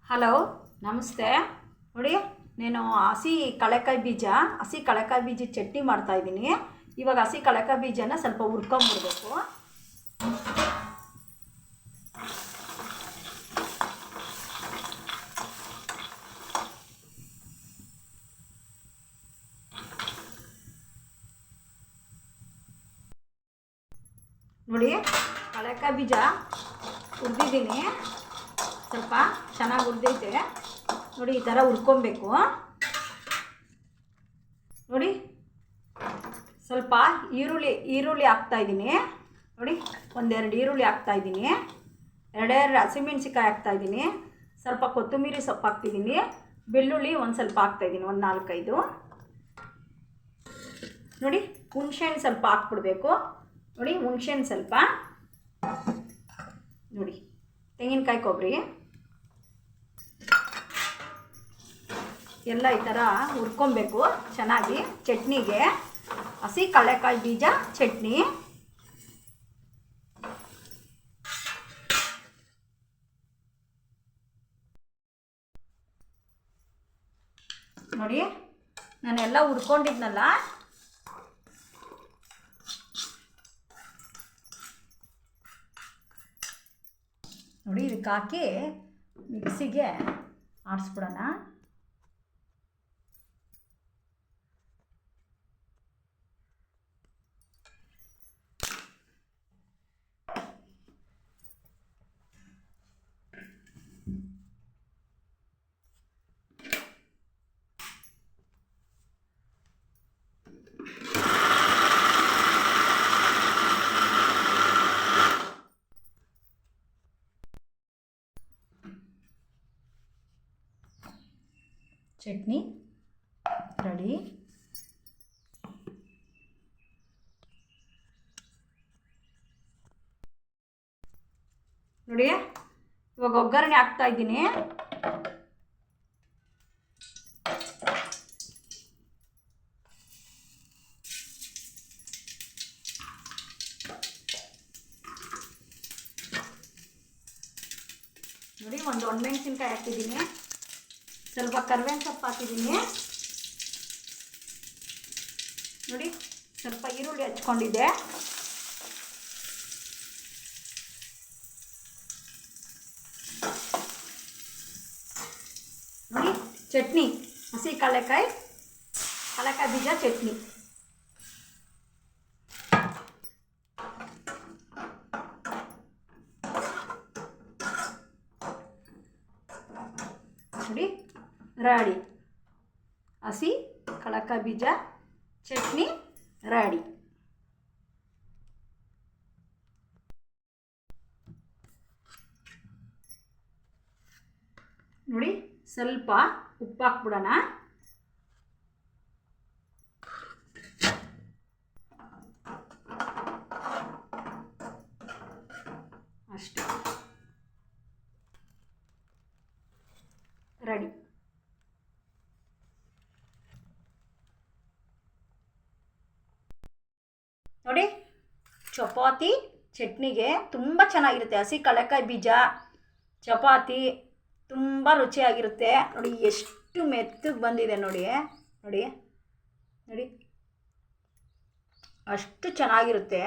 Hello, ನಮಸ್ತೆ. ನೋಡಿ, నేను ಹಸಿ ಕಳೆಕಾಯಿ ಬೀಜ ಚಟ್ನಿ ಮಾಡ್ತಾಯಿದ್ದೀನಿ. ಇವಾಗ ಹಸಿ ಕಳೆಕಾಯಿ ಬೀಜನ ಸ್ವಲ್ಪ ಹುರ್ಕೊಂಬಿಡ್ಬೇಕು. ನೋಡಿ, ಕಳೆಕಾಯಿ ಬೀಜ ಹುರಿದಿದ್ದೀನಿ. ಸ್ವಲ್ಪ ಚೆನ್ನಾಗಿ ಹುರಿದೈತೆ. ನೋಡಿ, ಈ ಥರ ಹುರ್ಕೊಬೇಕು. ನೋಡಿ, ಸ್ವಲ್ಪ ಈರುಳ್ಳಿ ಹಾಕ್ತಾಯಿದ್ದೀನಿ. ನೋಡಿ, ಒಂದೆರಡು ಈರುಳ್ಳಿ ಹಾಕ್ತಾಯಿದ್ದೀನಿ. ಎರಡೆರಡು ಹಸಿಮೆಣ್ಸಿಕಾಯಿ ಹಾಕ್ತಾಯಿದ್ದೀನಿ. ಸ್ವಲ್ಪ ಕೊತ್ತಂಬರಿ ಸೊಪ್ಪು ಹಾಕ್ತಿದ್ದೀನಿ. ಬೆಳ್ಳುಳ್ಳಿ ಒಂದು ಸ್ವಲ್ಪ ಹಾಕ್ತಾಯಿದ್ದೀನಿ, ಒಂದು 4-5. ನೋಡಿ, ಹುಣಸೆಹಣ್ಣು ಸ್ವಲ್ಪ ಹಾಕ್ಬಿಡ್ಬೇಕು. ನೋಡಿ, ಹುಣಸೆಹಣ್ಣು ಸ್ವಲ್ಪ. ನೋಡಿ, ತೆಂಗಿನಕಾಯಿ, ಕೊಬ್ಬರಿ ಎಲ್ಲ ಈ ಥರ ಹುರ್ಕೊಬೇಕು ಚೆನ್ನಾಗಿ. ಚಟ್ನಿಗೆ ಹಸಿ ಕಳೆಕಾಯಿ ಬೀಜ ಚಟ್ನಿ. ನೋಡಿ, ನಾನೆಲ್ಲ ಹುರ್ಕೊಂಡಿದ್ನಲ್ಲ, ನೋಡಿ ಇದಕ್ಕೆ ಹಾಕಿ ಮಿಕ್ಸಿಗೆ ಆಡಿಸ್ಬಿಡೋಣ. ಚಟ್ನಿ ರೆಡಿ. ನೋಡಿ, ಇವಾಗ ಒಗ್ಗರಣೆ ಹಾಕ್ತಾ ಇದ್ದೀನಿ. ನೋಡಿ, ಒಂದು ಒಣಮೆಣಸಿನ್ಕಾಯಿ ಹಾಕಿದ್ದೀನಿ. ಸ್ವಲ್ಪ ಕರಿಬೇವಿನ ಸೊಪ್ಪು ಹಾಕಿದ್ದೀನಿ. ನೋಡಿ, ಸ್ವಲ್ಪ ಈರುಳ್ಳಿ ಹಚ್ಕೊಂಡಿದ್ದೆ. ನೋಡಿ, ಚಟ್ನಿ ಹಸಿ ಕಳೆಕಾಯಿ ಬೀಜ ಚಟ್ನಿ. ನೋಡಿ, ರೆಡಿ. ಹಸಿ ಕಳೆಕಾಯಿ ಬೀಜ ಚಟ್ನಿ ರೆಡಿ. ನೋಡಿ, ಸ್ವಲ್ಪ ಉಪ್ಪು ಹಾಕ್ಬಿಡೋಣ. ಅಷ್ಟೇ, ರೆಡಿ. ನೋಡಿ, ಚಪಾತಿ ಚಟ್ನಿಗೆ ತುಂಬ ಚೆನ್ನಾಗಿರುತ್ತೆ. ಹಸಿ ಕಳೆಕಾಯಿ ಬೀಜ ಚಪಾತಿ ತುಂಬ ರುಚಿಯಾಗಿರುತ್ತೆ. ನೋಡಿ, ಎಷ್ಟು ಮೆತ್ತಗೆ ಬಂದಿದೆ. ನೋಡಿ ನೋಡಿ ನೋಡಿ, ಅಷ್ಟು ಚೆನ್ನಾಗಿರುತ್ತೆ.